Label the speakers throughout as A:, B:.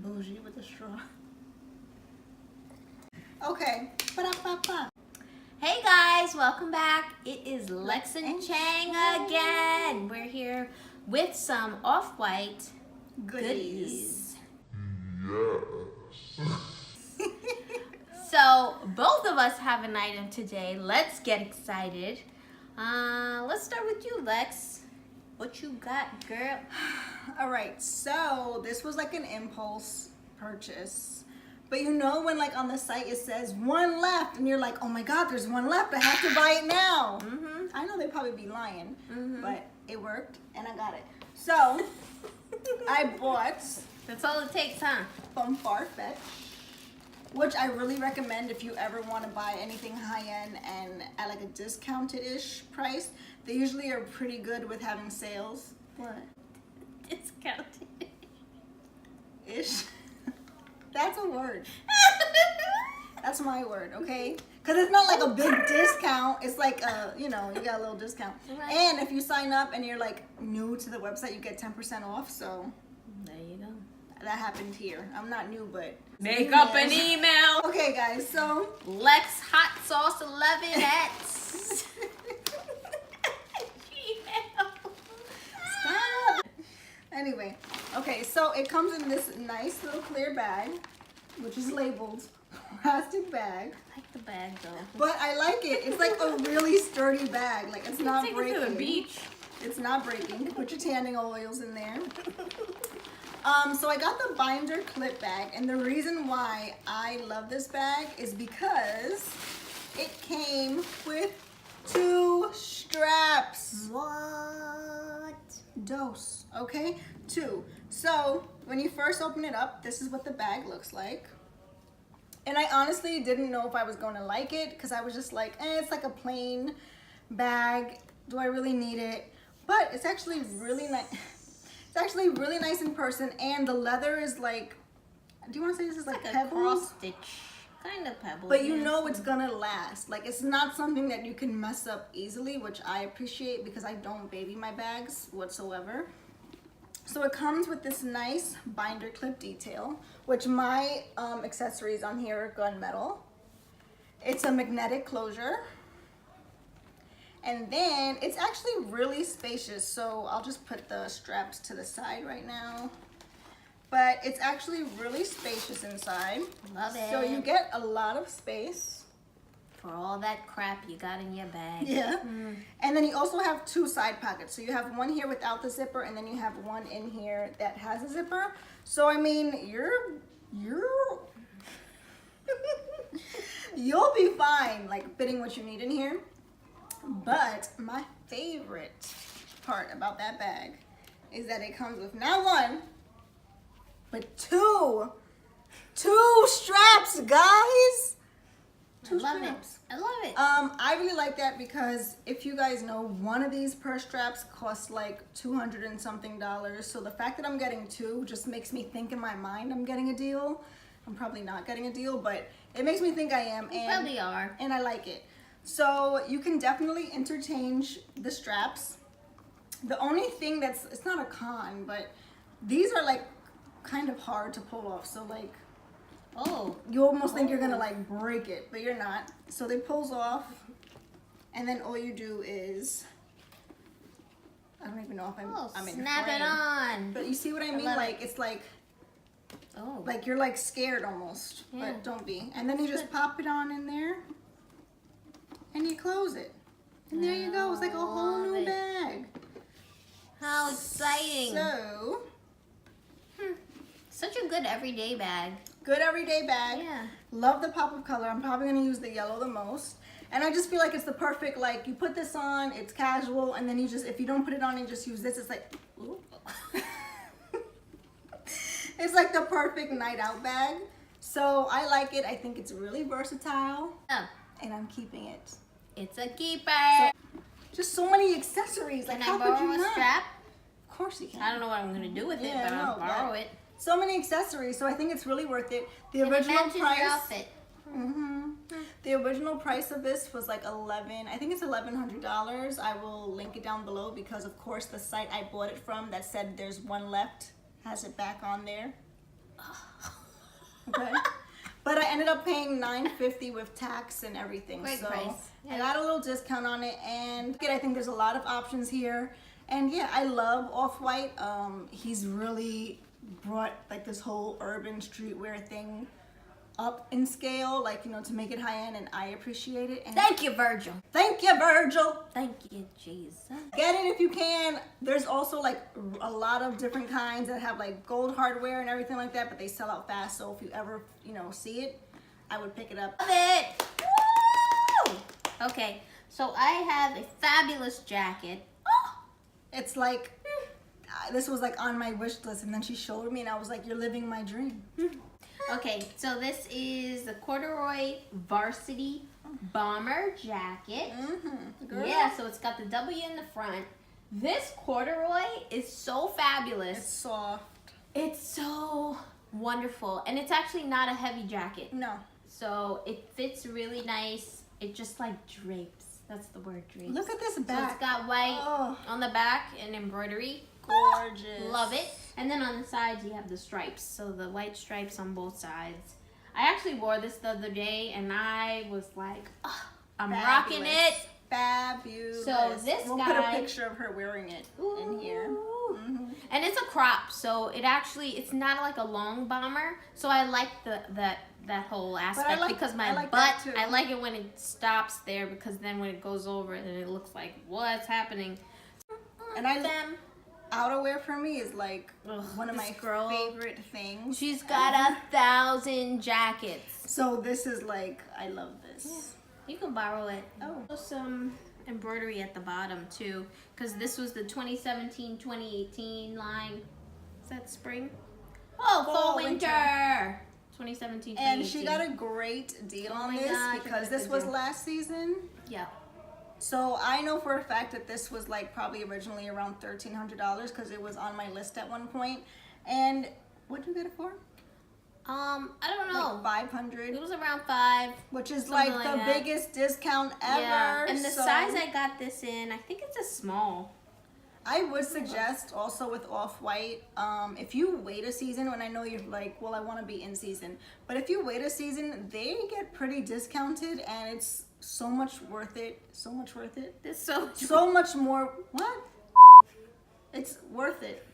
A: bougie with a straw. Okay. Ba-da-ba-ba.
B: Hey guys, welcome back. It is Lex and Chang again. We're here with some off-white goodies.
C: Yes.
B: So both of us have an item today. Let's get excited. Let's start with you, Lex. What you got, girl?
A: All right, so this was like an impulse purchase. But you know when like on the site it says one left and you're like, oh my God, there's one left. I have to buy it now. I know they'd probably be lying, but it worked and I got it. So I bought
B: That's all it takes, huh?
A: from Farfetch, which I really recommend if you ever want to buy anything high-end and at like a discounted-ish price. They usually are pretty good with having sales. What?
B: Discounted.
A: Ish. That's a word. That's my word, okay? Because it's not like a big discount. It's like, you know, you got a little discount.
B: Right.
A: And if you sign up and you're like new to the website, you get 10% off. So
B: There you go.
A: that happened here. I'm not new, but
B: Make up an email.
A: Okay, guys. So
B: Lex Hot Sauce 11 at Gmail.
A: stop. Anyway, okay. So it comes in this nice little clear bag, which is labeled plastic bag.
B: I like the bag though.
A: But I like it. It's like a really sturdy bag. Like it's not
B: Take
A: breaking.
B: it to the beach.
A: It's not breaking. Put your tanning oils in there. So I got the binder clip bag, and the reason why I love this bag is because it came with 2 straps.
B: What?
A: Dose, okay? 2. So when you first open it up, this is what the bag looks like. And I honestly didn't know if I was going to like it because I was just like, it's like a plain bag. Do I really need it? But it's actually really nice. It's actually really nice in person, and the leather is like, do you want to say this is like
B: a
A: pebbles?
B: cross stitch. Kind of pebbles.
A: But you
B: yes.
A: know it's gonna last. Like it's not something that you can mess up easily, which I appreciate because I don't baby my bags whatsoever. So it comes with this nice binder clip detail, which my accessories on here are gunmetal. It's a magnetic closure. And then it's actually really spacious. So I'll just put the straps to the side right now. But it's actually really spacious inside.
B: Love it.
A: So you get a lot of space.
B: For all that crap you got in your bag.
A: Yeah. And then you also have 2 side pockets. So you have one here without the zipper, and then you have one in here that has a zipper. So I mean, you'll be fine like fitting what you need in here. But my favorite part about that bag is that it comes with not 1, but 2 straps, guys. 2
B: I love
A: straps.
B: it. I love it.
A: I really like that because if you guys know, one of these purse straps costs like $200 and something. So the fact that I'm getting 2 just makes me think in my mind I'm getting a deal. I'm probably not getting a deal, but it makes me think I am.
B: You probably are.
A: And I like it. So you can definitely interchange the straps. The only thing it's not a con, but these are like kind of hard to pull off. So like, you almost think you're gonna like break it, but you're not. So they pulls off, and then all you do is, I don't even know if I'm in
B: snap
A: frame.
B: it on.
A: But you see what I mean? Like it's like you're like scared almost,
B: Yeah.
A: but don't be. And then you just pop it on in there, and you close it, and there you go. It's like a whole new bag.
B: How exciting.
A: So,
B: Such a good everyday bag.
A: good everyday bag.
B: Yeah.
A: Love the pop of color. I'm probably gonna use the yellow the most. And I just feel like it's the perfect, like you put this on, it's casual, and then you just, if you don't put it on and just use this, it's like, ooh. It's like the perfect night out bag. So I like it. I think it's really versatile.
B: Oh,
A: And I'm keeping it.
B: it's a keeper.
A: Just so many accessories. Like,
B: Can I
A: how could
B: borrow
A: you
B: a
A: not?
B: strap?
A: Of course you can.
B: I don't know what I'm gonna do with it, but I'll borrow it.
A: So many accessories, so I think it's really worth it. The
B: And it
A: original
B: matches
A: price.
B: your outfit.
A: The original price of this was like I think it's $1,100. I will link it down below because of course the site I bought it from that said there's one left has it back on there. Okay. But I ended up paying $9.50 with tax and everything.
B: Great
A: so
B: price.
A: I got a little discount on it, and I think there's a lot of options here. And yeah, I love Off-White. He's really brought like this whole urban streetwear thing up in scale, like, you know, to make it high end, and I appreciate it. And
B: Thank you, Virgil.
A: thank you, Virgil.
B: Thank you, Jesus.
A: Get it if you can. There's also like a lot of different kinds that have like gold hardware and everything like that, but they sell out fast. So if you ever, you know, see it, I would pick it up.
B: Love it. Woo! Okay, so I have a fabulous jacket.
A: It's like, this was like on my wish list, and then she showed me and I was like, you're living my dream.
B: Okay, so this is the corduroy Varsity bomber jacket.
A: Girl.
B: Yeah, so it's got the W in the front. This corduroy is so fabulous.
A: It's soft.
B: It's so wonderful. And it's actually not a heavy jacket.
A: No.
B: So it fits really nice. It just like drapes. That's the word, drapes.
A: Look at this
B: So
A: back.
B: it's got white on the back and embroidery.
A: Gorgeous.
B: Love it. And then on the sides you have the stripes. So the white stripes on both sides. I actually wore this the other day and I was like, oh, I'm rocking it.
A: Fabulous.
B: So this
A: we'll
B: guy,
A: put a picture of her wearing it in here.
B: And it's a crop, so it's not like a long bomber. So I like that whole aspect because my butt, I like it when it stops there, because then when it goes over then it looks like what's happening.
A: And outerwear for me is like one of my
B: girl,
A: favorite things.
B: She's got 1,000 jackets.
A: So this is like, I love this.
B: Yeah, you can borrow it.
A: Oh.
B: Some embroidery at the bottom too, because this was the 2017-2018 line. Is that spring? Oh, fall winter. 2017-2018.
A: And she got a great deal on this because this was last season.
B: Yeah.
A: So I know for a fact that this was like probably originally around $1,300 because it was on my list at one point. And what did you get it for?
B: I don't know.
A: Like $500.
B: It was around $500,
A: which is like the biggest discount ever.
B: Yeah. And the size I got this in, I think it's a small.
A: I would suggest also with Off-White, if you wait a season, when I know you're like, well, I want to be in season, but if you wait a season, they get pretty discounted, and it's so much worth it. So much worth it.
B: It's so
A: much more. What? It's worth it.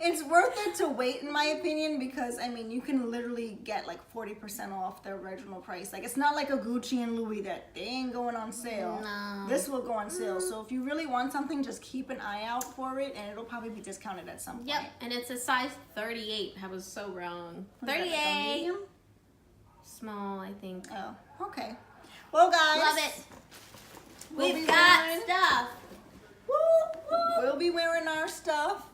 A: It's worth it to wait, in my opinion, because I mean, you can literally get like 40% off the original price. Like, it's not like a Gucci and Louis that they ain't going on sale.
B: No.
A: This will go on sale. So if you really want something, just keep an eye out for it, and it'll probably be discounted at some point.
B: Yep, and it's a size 38. I was so wrong.
A: Was that like a
B: 38.
A: medium?
B: Small, I think.
A: Oh, okay. Well, guys.
B: Love it.
A: We'll
B: We've got stuff.
A: We'll be wearing our stuff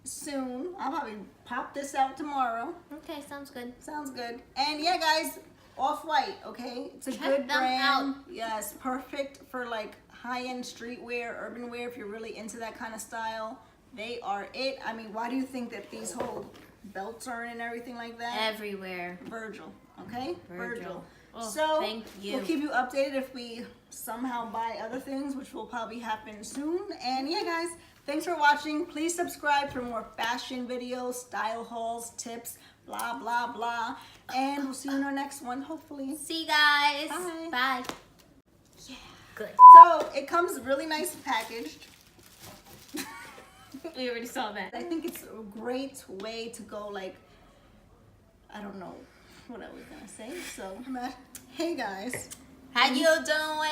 A: soon. I'll probably pop this out tomorrow.
B: Okay, sounds good.
A: Sounds good. And yeah, guys, Off-White, okay? It's a
B: Check
A: good
B: them
A: brand.
B: out.
A: Yes, perfect for like high-end streetwear, urban wear, if you're really into that kind of style. They are it. I mean, why do you think that these whole belts are in and everything like that?
B: Everywhere.
A: Virgil, okay?
B: Virgil. Oh,
A: so
B: thank you.
A: we'll keep you updated if we somehow buy other things, which will probably happen soon. And yeah, guys, thanks for watching. Please subscribe for more fashion videos, style hauls, tips, blah, blah, blah. And we'll see you in our next one, hopefully.
B: See you guys.
A: Bye.
B: Bye. Yeah. Good.
A: So it comes really nice packaged.
B: We already saw that.
A: I think it's a great way to go, like, I don't know what I was gonna say. So, hey guys.
B: How you doing?